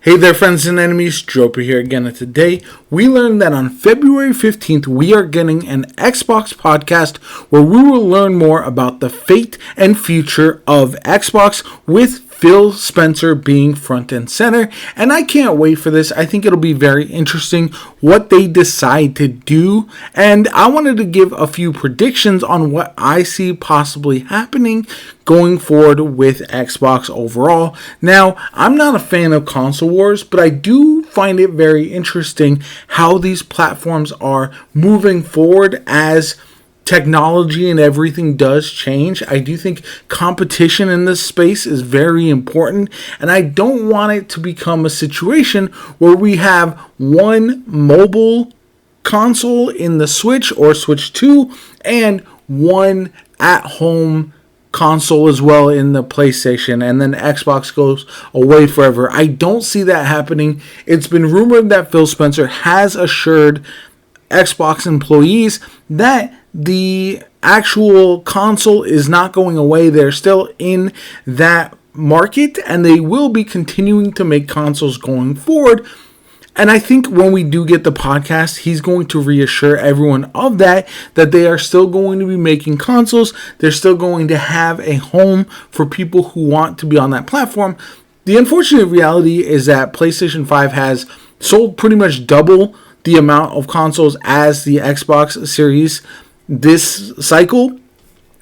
Hey there, friends and enemies, JoPa here again, and today we learned that on February 15th we are getting an Xbox podcast where we will learn more about the fate and future of Xbox with Phil Spencer being front and center, and I can't wait for this. I think it'll be very interesting what they decide to do, and I wanted to give a few predictions on what I see possibly happening going forward with Xbox overall. Now, I'm not a fan of console wars, but I do find it very interesting how these platforms are moving forward as technology and everything does change. I do think competition in this space is very important, and I don't want it to become a situation where we have one mobile console in the Switch or Switch 2 and one at-home console as well in the PlayStation, and then Xbox goes away forever. I don't see that happening. It's been rumored that Phil Spencer has assured Xbox employees that the actual console is not going away. They're still in that market, and they will be continuing to make consoles going forward. And I think when we do get the podcast, he's going to reassure everyone of that they are still going to be making consoles. They're still going to have a home for people who want to be on that platform. The unfortunate reality is that PlayStation 5 has sold pretty much double the amount of consoles as the Xbox Series this cycle,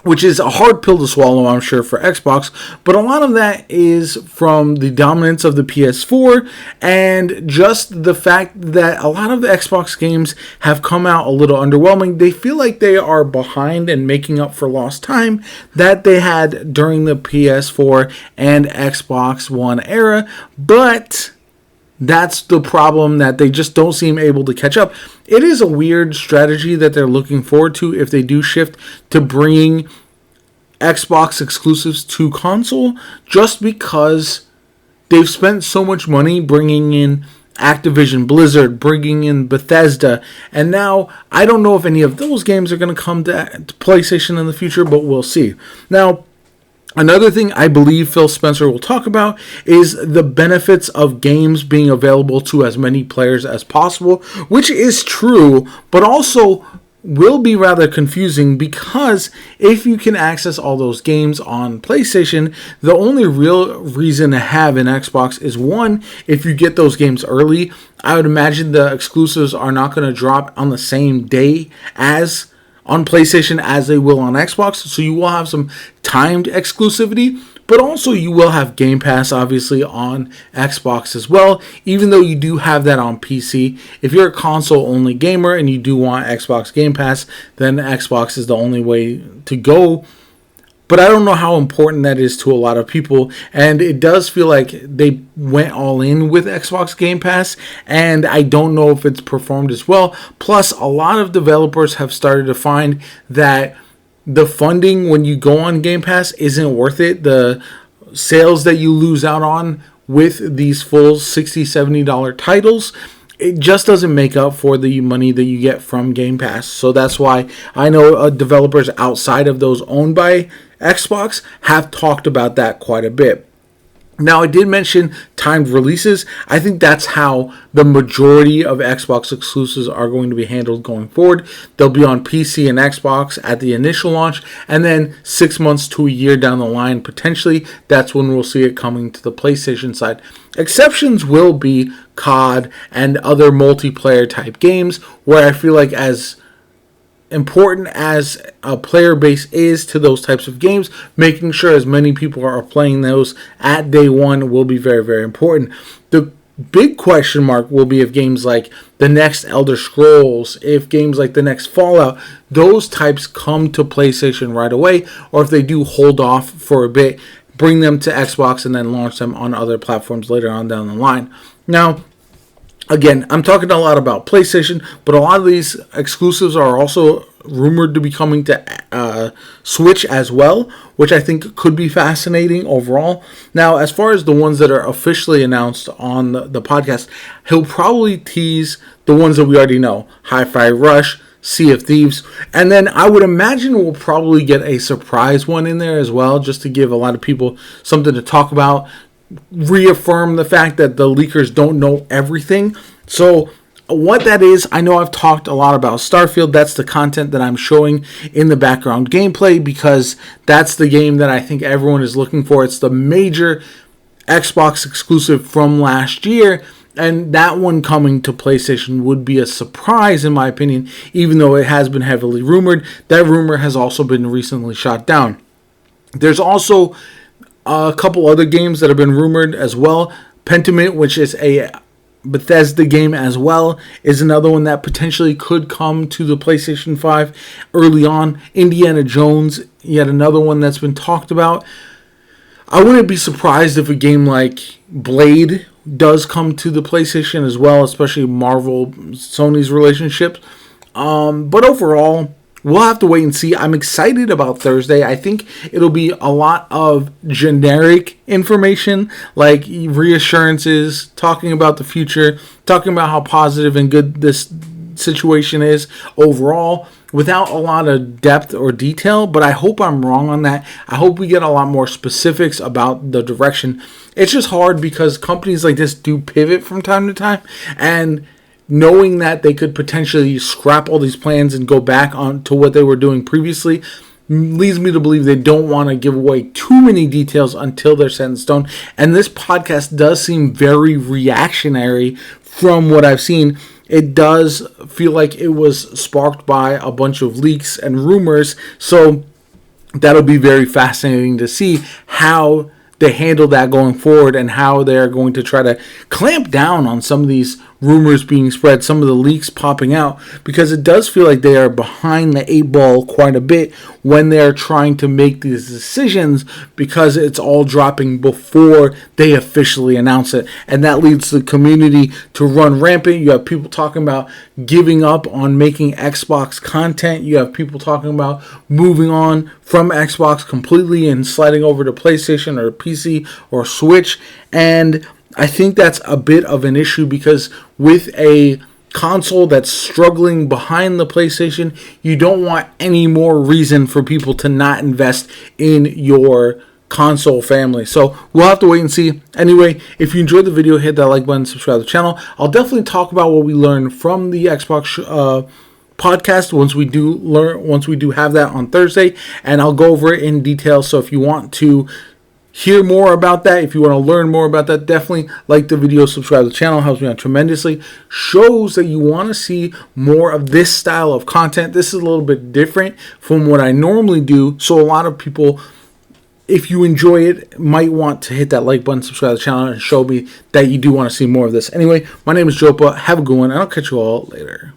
which is a hard pill to swallow, I'm sure, for Xbox. But a lot of that is from the dominance of the PS4 and just the fact that a lot of the Xbox games have come out a little underwhelming. They feel like they are behind and making up for lost time that they had during the PS4 and Xbox One era. But that's the problem, that they just don't seem able to catch up. It is a weird strategy that they're looking forward to if they do shift to bringing Xbox exclusives to console, just because they've spent so much money bringing in Activision Blizzard, bringing in Bethesda, and now I don't know if any of those games are going to come to PlayStation in the future, but we'll see. Now, another thing I believe Phil Spencer will talk about is the benefits of games being available to as many players as possible, which is true, but also will be rather confusing, because if you can access all those games on PlayStation, the only real reason to have an Xbox is, one, if you get those games early. I would imagine the exclusives are not going to drop on the same day as on PlayStation as they will on Xbox, so you will have some timed exclusivity, but also you will have Game Pass obviously on Xbox as well, even though you do have that on PC. If you're a console only gamer and you do want Xbox Game Pass, then Xbox is the only way to go. But I don't know how important that is to a lot of people, and it does feel like they went all in with Xbox Game Pass, and I don't know if it's performed as well. Plus, a lot of developers have started to find that the funding when you go on Game Pass isn't worth it. The sales that you lose out on with these full $60, $70 titles, it just doesn't make up for the money that you get from Game Pass. So that's why I know developers outside of those owned by Xbox have talked about that quite a bit. Now, I did mention timed releases. I think that's how the majority of Xbox exclusives are going to be handled going forward. They'll be on PC and Xbox at the initial launch, and then 6 months to a year down the line, potentially, that's when we'll see it coming to the PlayStation side. Exceptions will be COD and other multiplayer type games, where I feel like as important as a player base is to those types of games, making sure as many people are playing those at day one will be very, very important. The big question mark will be if games like the next Elder Scrolls, if games like the next Fallout, those types come to PlayStation right away, or if they do hold off for a bit, bring them to Xbox, and then launch them on other platforms later on down the line. Now, again, I'm talking a lot about PlayStation, but a lot of these exclusives are also rumored to be coming to Switch as well, which I think could be fascinating overall. Now, as far as the ones that are officially announced on the podcast, he'll probably tease the ones that we already know: Hi-Fi Rush, Sea of Thieves, and then I would imagine we'll probably get a surprise one in there as well, just to give a lot of people something to talk about. reaffirm the fact that the leakers don't know everything. So what that is, I know I've talked a lot about Starfield. That's the content that I'm showing in the background gameplay because that's the game that I think everyone is looking for. It's the major Xbox exclusive from last year, and that one coming to PlayStation would be a surprise in my opinion, even though it has been heavily rumored. That rumor has also been recently shot down. There's also a couple other games that have been rumored as well. Pentiment, which is a Bethesda game as well, is another one that potentially could come to the PlayStation 5 early on. Indiana Jones, yet another one that's been talked about. I wouldn't be surprised if a game like Blade does come to the PlayStation as well, especially Marvel, Sony's relationship. But overall, we'll have to wait and see. I'm excited about Thursday. I think it'll be a lot of generic information, like reassurances, talking about the future, talking about how positive and good this situation is overall, without a lot of depth or detail. But I hope I'm wrong on that. I hope we get a lot more specifics about the direction. It's just hard because companies like this do pivot from time to time, and knowing that they could potentially scrap all these plans and go back on to what they were doing previously leads me to believe they don't want to give away too many details until they're set in stone. And this podcast does seem very reactionary from what I've seen. It does feel like it was sparked by a bunch of leaks and rumors. So that'll be very fascinating to see how they handle that going forward and how they're going to try to clamp down on some of these rumors being spread, some of the leaks popping out, because it does feel like they are behind the 8 ball quite a bit when they're trying to make these decisions, because it's all dropping before they officially announce it. And that leads the community to run rampant. You have people talking about giving up on making Xbox content. You have people talking about moving on from Xbox completely and sliding over to PlayStation or PC or Switch. And I think that's a bit of an issue, because with a console that's struggling behind the PlayStation, you don't want any more reason for people to not invest in your console family. So we'll have to wait and see. Anyway, if you enjoyed the video, hit that like button, subscribe to the channel. I'll definitely talk about what we learned from the Xbox podcast once we do have that on Thursday, and I'll go over it in detail. So if you want to hear more about that, if you want to learn more about that, definitely like the video, subscribe to the channel, helps me out tremendously. Shows that you want to see more of this style of content. This is a little bit different from what I normally do, so a lot of people, if you enjoy it, might want to hit that like button, subscribe to the channel, and show me that you do want to see more of this. Anyway, my name is JoPa. Have a good one, and I'll catch you all later.